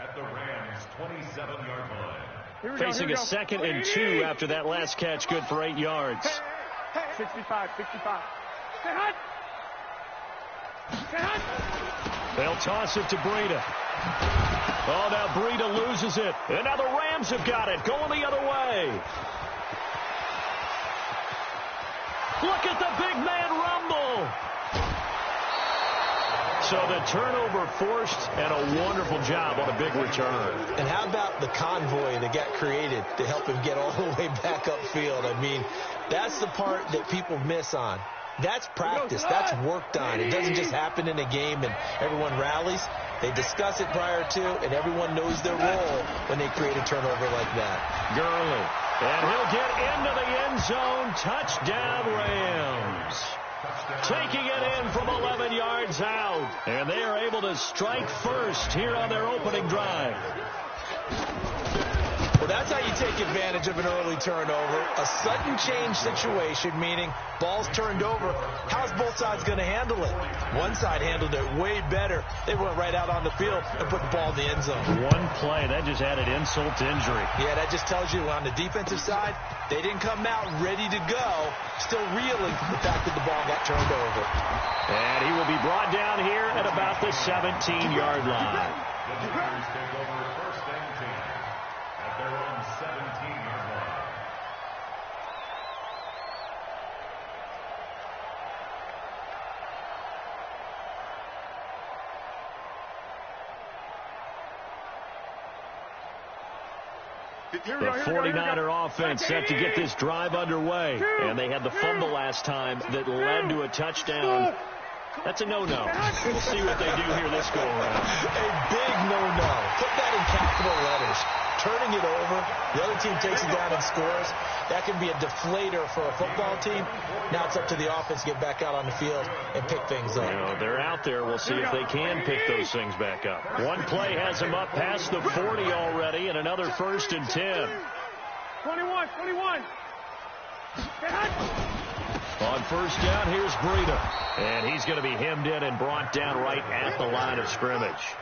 at the Rams' 27-yard line. Facing a 2nd and 2 after that last catch, good for 8 yards. 65. They'll toss it to Breida. Oh, now Breida loses it. And now the Rams have got it, going the other way. Look at the big man rumble. So the turnover forced, and a wonderful job on a big return. And how about the convoy that got created to help him get all the way back upfield? I mean, that's the part that people miss on. That's practice. That's worked on. It doesn't just happen in a game and everyone rallies. They discuss it prior to, and everyone knows their role when they create a turnover like that. Gurley. And he'll get into the end zone. Touchdown, Rams. Taking it in from 11 yards out. And they are able to strike first here on their opening drive. Well, that's how you take advantage of an early turnover. A sudden change situation, meaning ball's turned over. How's both sides going to handle it? One side handled it way better. They went right out on the field and put the ball in the end zone. One play, that just added insult to injury. Yeah, that just tells you on the defensive side, they didn't come out ready to go, still reeling from the fact that the ball got turned over. And he will be brought down here at about the 17-yard line. The Jaguars take over 1st and 10 at their own 17-yard line. The 49er offense set to get this drive underway. And they had the fumble last time that led to a touchdown. That's a no-no. We'll see what they do here this go-around. A big no-no. Put that in capital letters. Turning it over, the other team takes it down and scores. That can be a deflator for a football team. Now it's up to the offense to get back out on the field and pick things up. You know, they're out there. We'll see if they can pick those things back up. One play has them up past the 40 already, and another 1st and 10. 21. On 1st down, here's Breida. And he's going to be hemmed in and brought down right at the line of scrimmage.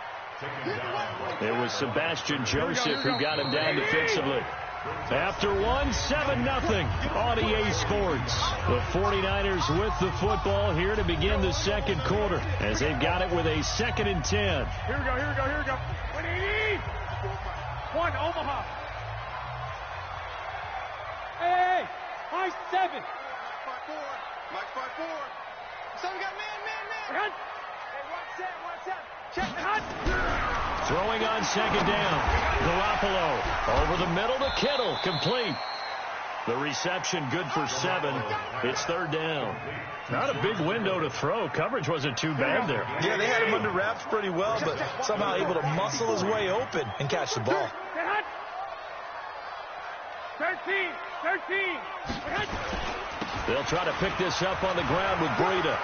It was Sebastian Joseph who got him down defensively. After 7-0 on EA Sports. The 49ers with the football here to begin the 2nd quarter as they've got it with a 2nd and 10. Here we go. 180. 1, Omaha. Hey, high 7. Mike 5-4. So we got man. Hey, watch that. Check the hut. Throwing on 2nd down. Garoppolo over the middle to Kittle. Complete. The reception good for 7. It's 3rd down. Not a big window to throw. Coverage wasn't too bad there. Yeah, they had him under wraps pretty well, but somehow able to muscle his way open and catch the ball. 13. They'll try to pick this up on the ground with Breida.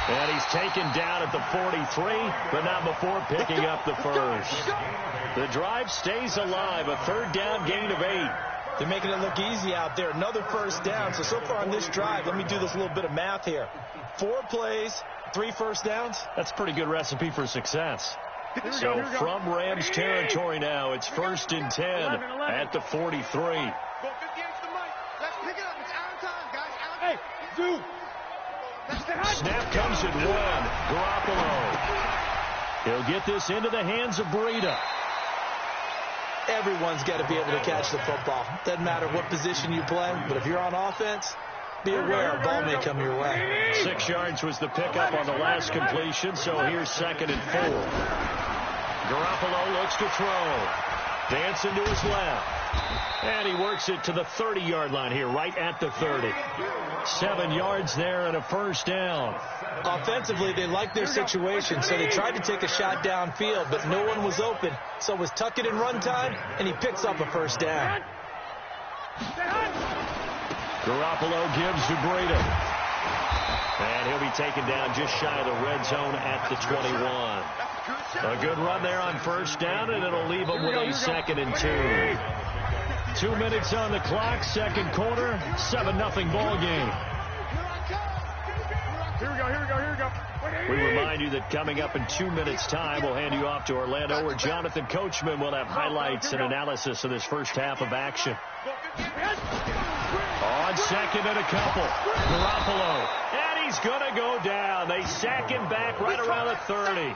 And he's taken down at the 43, but not before picking up the first. The drive stays alive. A 3rd down gain of 8. They're making it look easy out there. Another 1st down. So far on this drive, let me do this little bit of math here. 4 plays, 3 1st downs. That's a pretty good recipe for success. So from Rams territory now, it's 1st and 10 at the 43. Go 50 extra money. Let's pick it up. It's out of time, guys. Hey, dude. Snap comes at 1. Garoppolo. He'll get this into the hands of Breida. Everyone's got to be able to catch the football. Doesn't matter what position you play, but if you're on offense, be aware a ball may come your way. 6 yards was the pickup on the last completion, so here's 2nd and 4. Garoppolo looks to throw. Dancing to his left. And he works it to the 30-yard line here, right at the 30. 7 yards there and a 1st down. Offensively, they liked their situation, so they tried to take a shot downfield, but no one was open. So it was tuck it in run time, and he picks up a 1st down. Garoppolo gives to Breida. And he'll be taken down just shy of the red zone at the 21. A good run there on 1st down, and it'll leave him with a 2nd and 2. 2 minutes on the clock, 2nd quarter, 7-0 ball game. Here we go. We remind you that coming up in 2 minutes' time, we'll hand you off to Orlando, where Jonathan Coachman will have highlights and analysis of this first half of action. On second and a couple, Garoppolo, and he's going to go down. They sack him back right around the 30.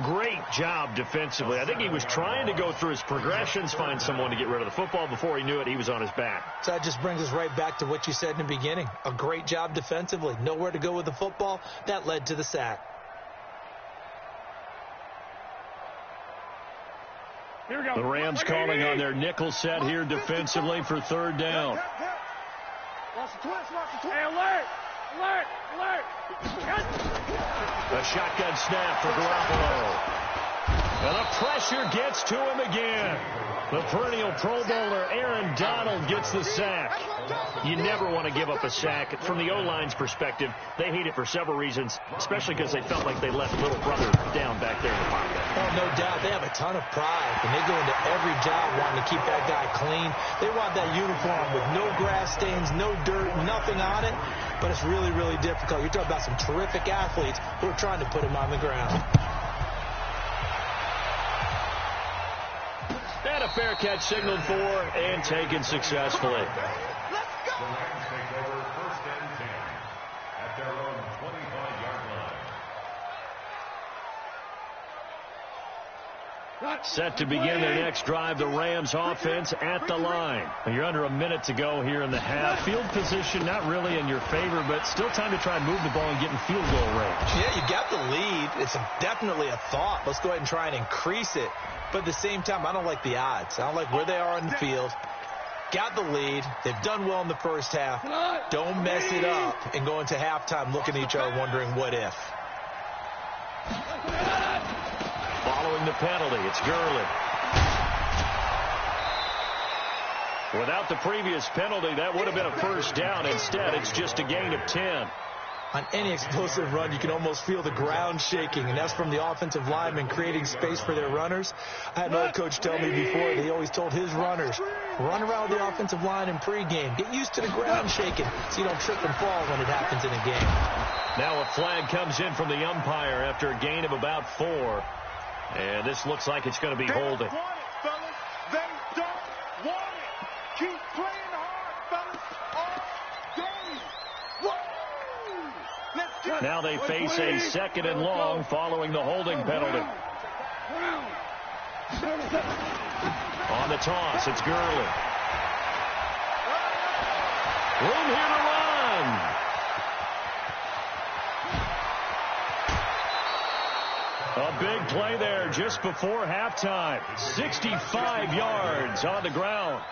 Great job defensively. I think he was trying to go through his progressions, find someone to get rid of the football. Before he knew it, he was on his back. So that just brings us right back to what you said in the beginning. A great job defensively. Nowhere to go with the football. That led to the sack. Here we go. The Rams calling on their nickel set here defensively for third down. Watch the twist, watch the twist. Hey, alert! Alert! Alert! A shotgun snap for Garoppolo. And the pressure gets to him again. The perennial Pro Bowler Aaron Donald gets the sack. You never want to give up a sack. From the O-line's perspective, they hate it for several reasons, especially because they felt like they left little brother down back there in the pocket. Oh, no doubt. They have a ton of pride, and they go into every job wanting to keep that guy clean. They want that uniform with no grass stains, no dirt, nothing on it. But it's really, really difficult. You're talking about some terrific athletes who are trying to put him on the ground. And a fair catch signaled for and taken successfully. The Rams take over first and 10 at their own 25-yard line. Set to begin their next drive, the Rams offense at the line. You're under a minute to go here in the half. Field position not really in your favor, but still time to try and move the ball and get in field goal range. Yeah, you got the lead. It's definitely a thought. Let's go ahead and try and increase it. But at the same time, I don't like the odds. I don't like where they are on the field. Got the lead. They've done well in the first half. Don't mess it up and go into halftime looking at each other wondering what if. Following the penalty, it's Gurley. Without the previous penalty, that would have been a first down. Instead, it's just a gain of 10. On any explosive run, you can almost feel the ground shaking, and that's from the offensive linemen creating space for their runners. I had an old coach tell me before, he always told his runners, run around the offensive line in pregame. Get used to the ground shaking so you don't trip and fall when it happens in a game. Now a flag comes in from the umpire after a gain of about 4. And this looks like it's going to be holding. They don't want it, fellas. They don't want it. Keep playing hard, fellas. All game. Woo! Let's get it. Now they face a second and long following the holding penalty. On the toss, it's Gurley. Room here to run. A big play there just before halftime. 65 yards on the ground.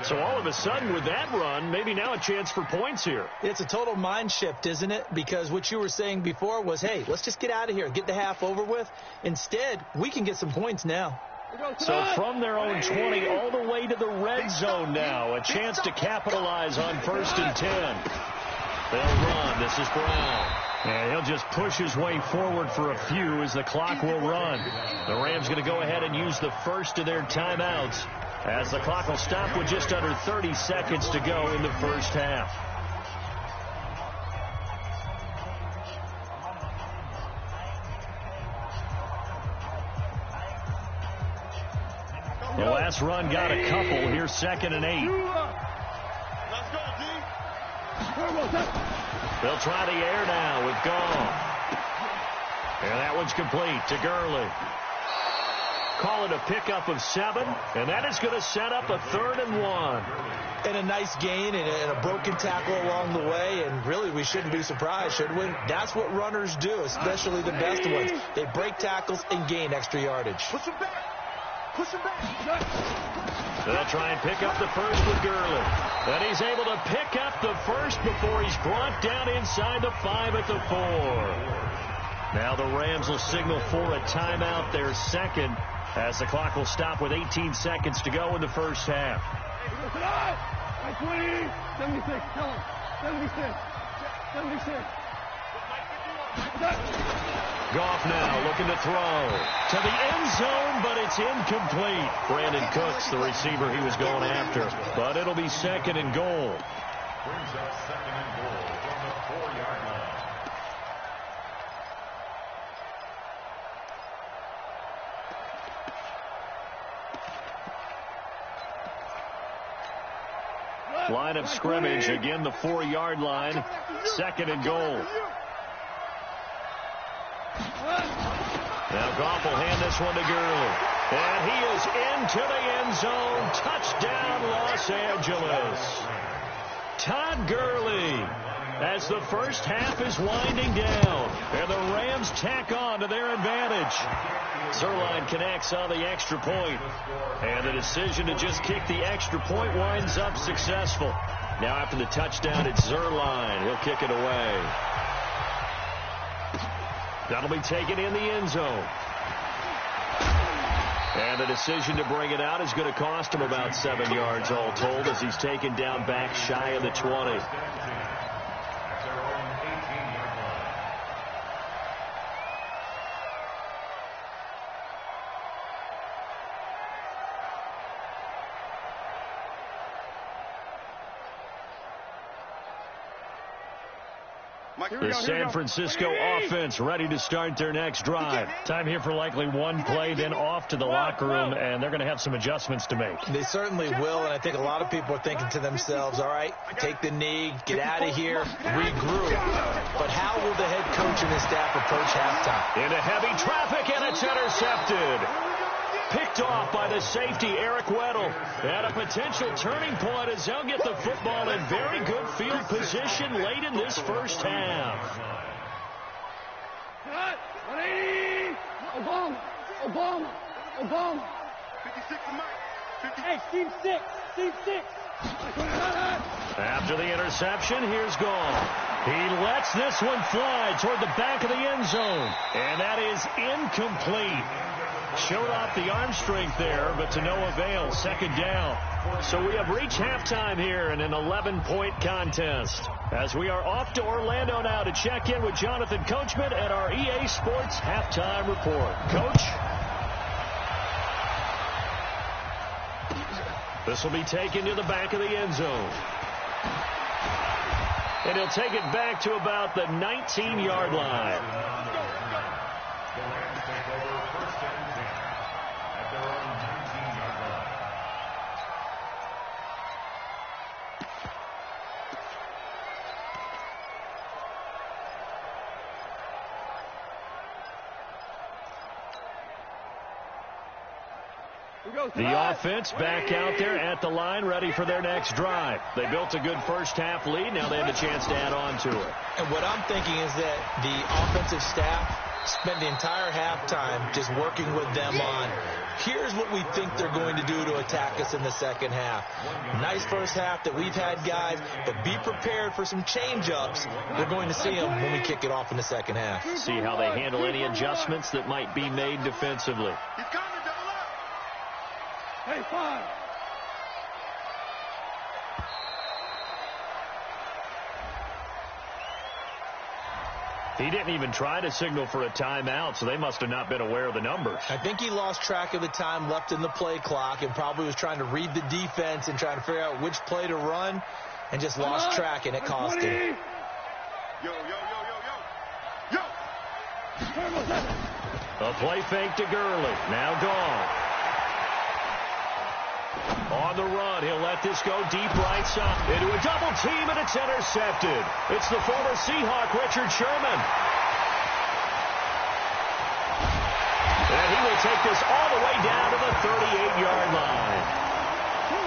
So all of a sudden with that run, maybe now a chance for points here. It's a total mind shift, isn't it? Because what you were saying before was, hey, let's just get out of here, get the half over with. Instead, we can get some points now. So from their own 20 all the way to the red zone now. A chance to capitalize on 1st and 10. They'll run. This is Brown. And he'll just push his way forward for a few as the clock will run. The Rams going to go ahead and use the first of their timeouts as the clock will stop with just under 30 seconds to go in the first half. The last run got a couple. Here's 2nd and 8. Let's go, D. They'll try the air now with Gall. And that one's complete to Gurley. Call it a pickup of 7, and that is going to set up a 3rd and 1. And a nice gain and a broken tackle along the way, and really we shouldn't be surprised, should we? That's what runners do, especially the best ones. They break tackles and gain extra yardage. Push him back. Push him back. They'll try and pick up the first with Gurley. But he's able to pick up the first before he's brought down inside the 5 at the 4. Now the Rams will signal for a timeout, their second, as the clock will stop with 18 seconds to go in the first half. 20, 76, tell him. 76. 76. Goff now looking to throw to the end zone, but it's incomplete. Brandon Cooks, the receiver he was going after. But it'll be 2nd and goal. Brings up 2nd and goal from the 4-yard line. Line of scrimmage, again the 4-yard line. 2nd and goal. Now Goff will hand this one to Gurley. And he is into the end zone. Touchdown, Los Angeles. Todd Gurley, as the first half is winding down, and the Rams tack on to their advantage. Zerline connects on the extra point, and the decision to just kick the extra point winds up successful. Now after the touchdown, it's Zerline. He'll kick it away. That'll be taken in the end zone. And the decision to bring it out is going to cost him about 7 yards all told, as he's taken down back shy of the 20. The San Francisco offense ready to start their next drive. Time here for likely one play, then off to the locker room, and they're going to have some adjustments to make. They certainly will, and I think a lot of people are thinking to themselves, all right, take the knee, get out of here, regroup. But how will the head coach and his staff approach halftime? Into heavy traffic, and it's intercepted. Picked off by the safety, Eric Weddle. At a potential turning point as they'll get the football in very good field position late in this first half. Obama. 56 to Mike. Hey, Steve 6. After the interception, here's Gall. He lets this one fly toward the back of the end zone. And that is incomplete. Showed off the arm strength there, but to no avail. 2nd down. So we have reached halftime here in an 11-point contest. As we are off to Orlando now to check in with Jonathan Coachman at our EA Sports Halftime Report. Coach? This will be taken to the back of the end zone. And he'll take it back to about the 19-yard line. The offense back out there at the line, ready for their next drive. They built a good first half lead. Now they have a chance to add on to it. And what I'm thinking is that the offensive staff spent the entire halftime just working with them on, here's what we think they're going to do to attack us in the second half. Nice first half that we've had, guys, but be prepared for some change-ups. We're going to see them when we kick it off in the second half. See how they handle any adjustments that might be made defensively. He's coming, double up. Hey, 5. He didn't even try to signal for a timeout, so they must have not been aware of the numbers. I think he lost track of the time left in the play clock and probably was trying to read the defense and trying to figure out which play to run and just lost track, and it cost him. Yo. A play fake to Gurley. Now gone. On the run, he'll let this go deep right side. Into a double team, and it's intercepted. It's the former Seahawk, Richard Sherman. And he will take this all the way down to the 38-yard line.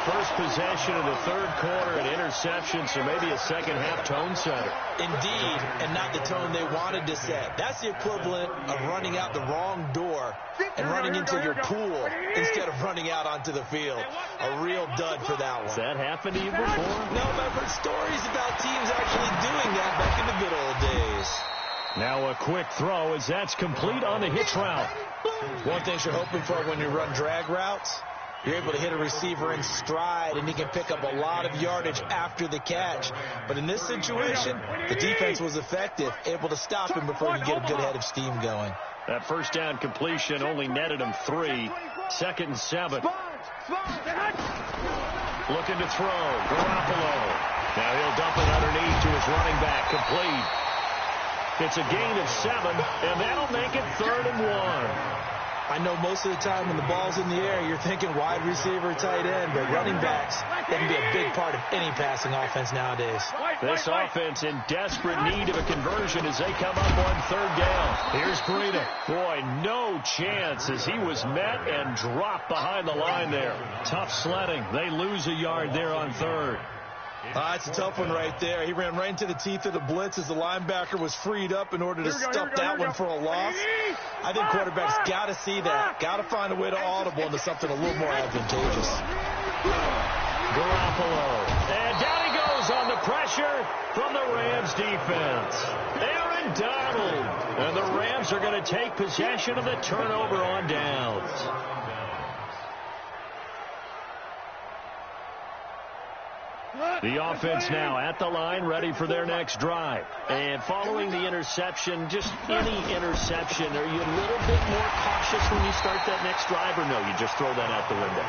First possession of the third quarter, an interception, so maybe a second-half tone setter. Indeed, and not the tone they wanted to set. That's the equivalent of running out the wrong door and running into your pool instead of running out onto the field. A real dud for that one. Has that happened to you before? No, but I've heard stories about teams actually doing that back in the good old days. Now a quick throw as that's complete on the hitch route. One thing you're hoping for when you run drag routes, you're able to hit a receiver in stride, and he can pick up a lot of yardage after the catch. But in this situation, the defense was effective, able to stop him before he could get a good head of steam going. That first down completion only netted him 3. 2nd and 7. Looking to throw. Garoppolo. Now he'll dump it underneath to his running back. Complete. It's a gain of 7, and that'll make it 3rd and 1. I I know most of the time when the ball's in the air, you're thinking wide receiver, tight end, but running backs, they can be a big part of any passing offense nowadays. This offense in desperate need of a conversion as they come up on third down. Here's Breida. Boy, no chance as he was met and dropped behind the line there. Tough sledding. They lose a yard there on third. It's a tough one right there. He ran right into the teeth of the blitz as the linebacker was freed up in order to stuff that one for a loss. I think quarterbacks got to see that. Got to find a way to audible into something a little more advantageous. Garoppolo. And down he goes on the pressure from the Rams defense. Aaron Donald. And the Rams are going to take possession of the turnover on downs. The offense now at the line, ready for their next drive. And following the interception, just any interception, are you a little bit more cautious when you start that next drive, or no, you just throw that out the window?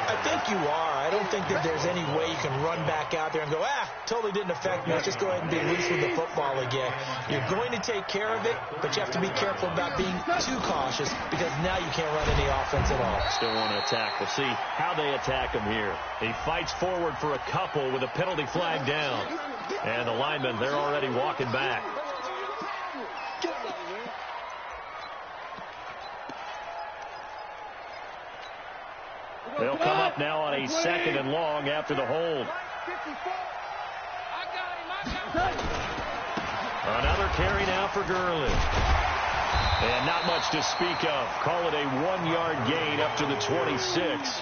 I think you are. I don't think that there's any way you can run back out there and go, totally didn't affect me. Let's just go ahead and be loose with the football again. You're going to take care of it, but you have to be careful about being too cautious because now you can't run any offense at all. Still want to attack. We'll see how they attack him here. He fights forward for a couple with a penalty flag down. And the linemen, they're already walking back. They'll come up now on a second and long after the hold. Another carry now for Gurley. And not much to speak of. Call it a 1-yard gain up to the 26.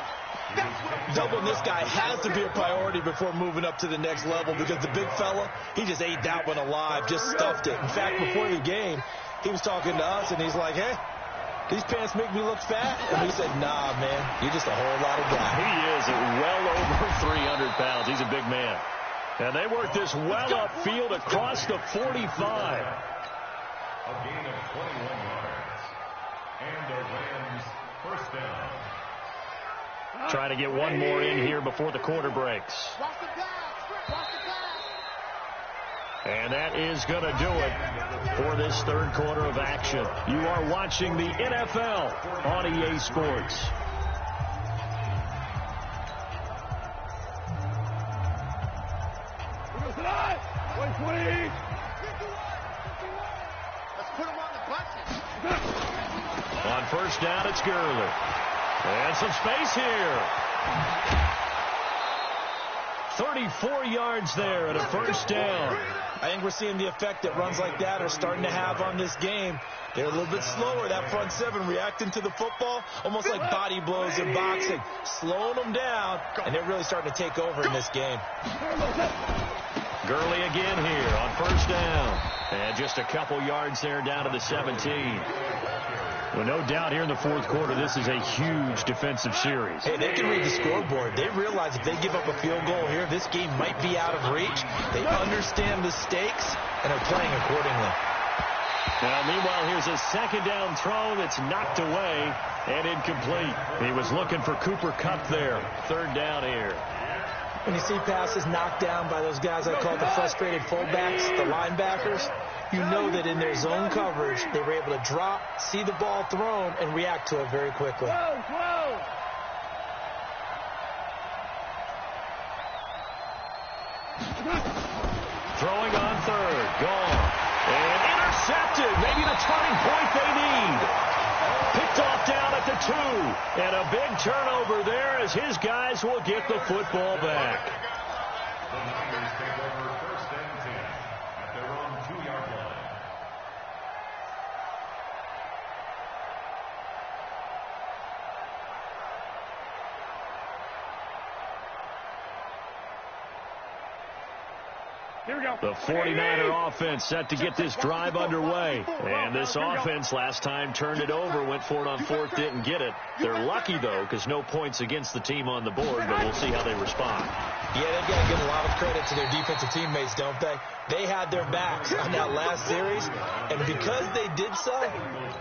Doubling this guy has to be a priority before moving up to the next level because the big fella, he just ate that one alive, just stuffed it. In fact, before the game, he was talking to us, and he's like, hey, these pants make me look fat? And we said, nah, man, you're just a whole lot of guy. He is well over 300 pounds. He's a big man. And they work this well upfield across the 45. A gain of 21 yards. And the Rams first down. Trying to get one more in here before the quarter breaks. And that is going to do it for this third quarter of action. You are watching the NFL on EA Sports. On first down, it's Gurley. And some space here. 34 yards there and a first down. I think we're seeing the effect that runs like that are starting to have on this game. They're a little bit slower, that front seven, reacting to the football, almost like body blows in boxing, slowing them down, and they're really starting to take over in this game. Gurley again here on first down. And just a couple yards there down to the 17. Well, no doubt here in the fourth quarter, this is a huge defensive series. Hey, they can read the scoreboard. They realize if they give up a field goal here, this game might be out of reach. They understand the stakes and are playing accordingly. Now, meanwhile, here's a second down throw that's knocked away and incomplete. He was looking for Cooper Kupp there. Third down here. When you see passes knocked down by those guys I call the frustrated fullbacks, the linebackers, you know that in their zone coverage, they were able to drop, see the ball thrown, and react to it very quickly. Throwing on third, gone. And intercepted, maybe the turning point they need. Picked off down at the 2. And a big turnover there as his guys will get the football back. The Niners take over first and 10 at their own 2-yard line. Here we go. The 49er offense set to get this drive underway. And this offense last time turned it over, went for it on fourth, didn't get it. They're lucky, though, because no points against the team on the board, but we'll see how they respond. Yeah, they've got to give a lot of credit to their defensive teammates, don't they? They had their backs on that last series, and because they did so,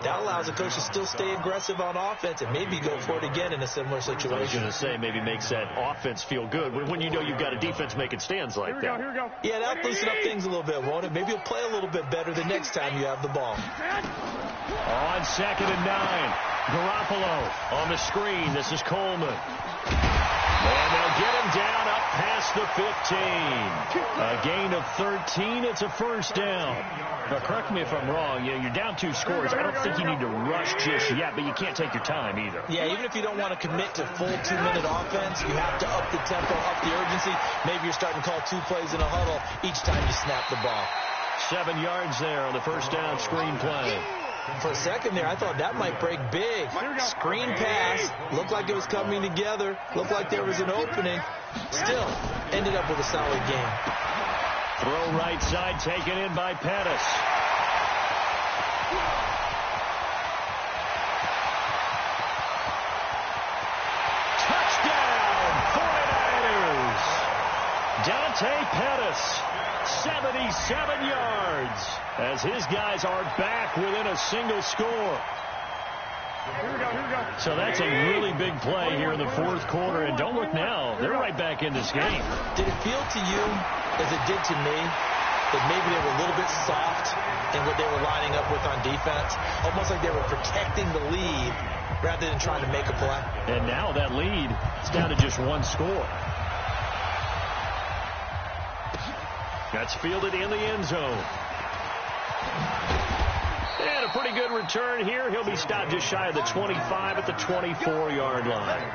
that allows the coach to still stay aggressive on offense and maybe go for it again in a similar situation. I was going to say, maybe makes that offense feel good when you know you've got a defense making stands like that. Here we go. Yeah, that'll loosen up things a little bit, won't it? Maybe you'll play a little bit better the next time you have the ball. On second and 9. Garoppolo on the screen. This is Coleman. And they'll get him down up past the 15. A gain of 13. It's a first down. Now, correct me if I'm wrong. You're down 2 scores. I don't think you need to rush just yet, but you can't take your time either. Yeah, even if you don't want to commit to full 2-minute offense, you have to up the tempo, up the urgency. Maybe you're starting to call 2 plays in a huddle each time you snap the ball. 7 yards there on the first down screen play. For a second there, I thought that might break big. Screen pass. Looked like it was coming together. Looked like there was an opening. Still, ended up with a solid game. Throw right side, taken in by Pettis. Touchdown, 49ers. Dante Pettis, 77 yards, as his guys are back within a single score. So that's a really big play here in the fourth quarter. And don't look now, they're right back in this game. Did it feel to you, as it did to me, that maybe they were a little bit soft in what they were lining up with on defense? Almost like they were protecting the lead rather than trying to make a play. And now that lead is down to just 1 score. That's fielded in the end zone. And a pretty good return here. He'll be stopped just shy of the 25 at the 24-yard line.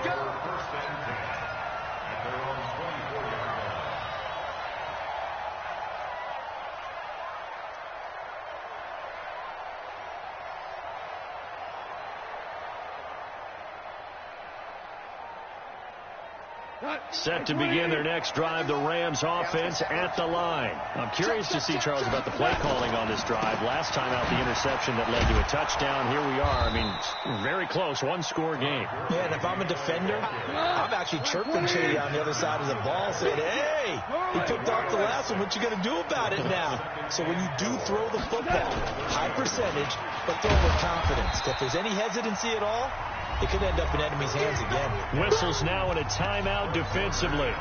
Set to begin their next drive, the Rams offense at the line. I'm curious to see, Charles, about the play calling on this drive. Last time out, the interception that led to a touchdown. Here we are. I mean, very close, 1-score game. Yeah, and if I'm a defender, I'm actually chirping Chady on the other side of the ball, saying, hey, he picked off the last one. What you going to do about it now? So when you do throw the football, high percentage, but throw with confidence. If there's any hesitancy at all, it could end up in enemy's hands again. Whistles now in a timeout defensively.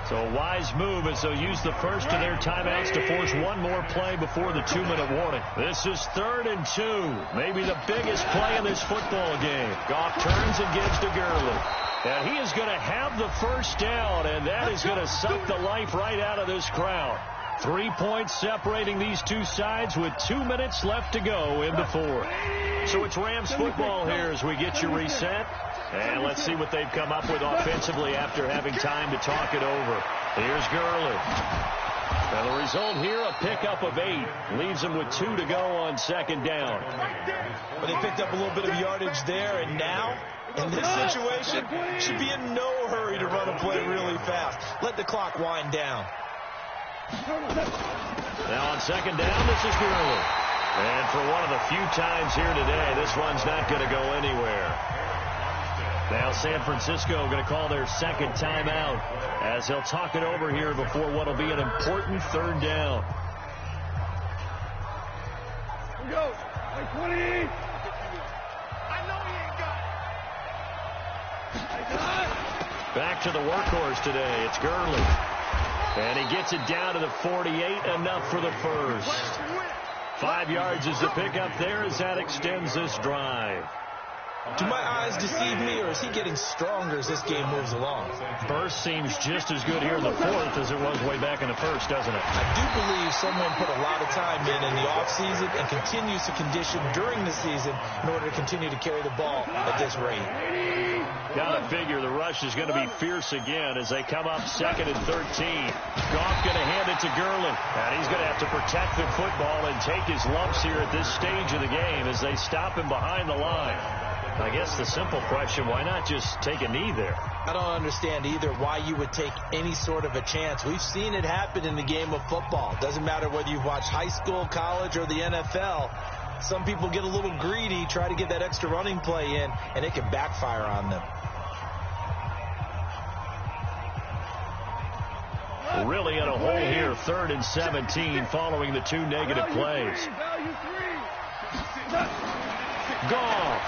So a wise move as they'll use the first of their timeouts to force one more play before the 2-minute warning. This is 3rd and 2. Maybe the biggest play in this football game. Goff turns and gives to Gurley. And he is going to have the first down, and that is going to suck the life right out of this crowd. 3 points separating these two sides with 2 minutes left to go in the fourth. So it's Rams football here as we get you reset. And let's see what they've come up with offensively after having time to talk it over. Here's Gurley. And the result here, a pickup of 8. Leaves them with 2 to go on 2nd down. Well, they picked up a little bit of yardage there, and now, in this situation, should be in no hurry to run a play really fast. Let the clock wind down. Now on 2nd down, this is Gurley. And for one of the few times here today, this one's not going to go anywhere. Now San Francisco going to call their 2nd timeout as they'll talk it over here before what will be an important 3rd down. Here we go. 20. I know he ain't got it. Back to the workhorse today. It's Gurley. And he gets it down to the 48, enough for the first. 5 yards is the pickup there as that extends this drive. Do my eyes deceive me, or is he getting stronger as this game moves along? Burst seems just as good here in the fourth as it was way back in the first, doesn't it? I do believe someone put a lot of time in the offseason and continues to condition during the season in order to continue to carry the ball at this rate. Gotta figure the rush is going to be fierce again as they come up 2nd and 13. Goff going to hand it to Gurley. And he's going to have to protect the football and take his lumps here at this stage of the game as they stop him behind the line. I guess the simple question, why not just take a knee there? I don't understand either why you would take any sort of a chance. We've seen it happen in the game of football. Doesn't matter whether you've watched high school, college, or the NFL. Some people get a little greedy, try to get that extra running play in, and it can backfire on them. Really in a hole here, 3rd and 17 following the 2 negative plays. Goff.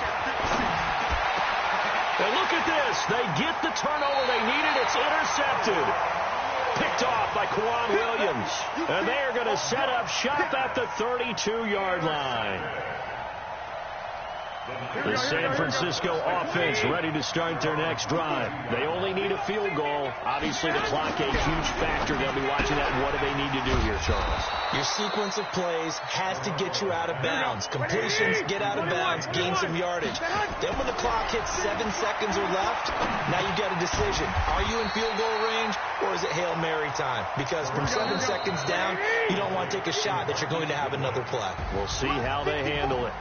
And look at this. They get the turnover they needed. It's intercepted. Picked off by Quan Williams. And they are going to set up shop at the 32-yard line. The San Francisco offense ready to start their next drive. They only need a field goal. Obviously, the clock a huge factor. They'll be watching that. What do they need to do here, Charles? Your sequence of plays has to get you out of bounds. Completions, get out of bounds, gain some yardage. Then when the clock hits 7 seconds or left, now you've got a decision. Are you in field goal range, or is it Hail Mary time? Because from 7 seconds down, you don't want to take a shot that you're going to have another play. We'll see how they handle it.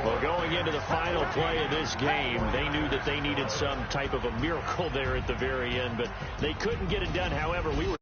Well, going into the final play of this game, they knew that they needed some type of a miracle there at the very end, but they couldn't get it done. However, we were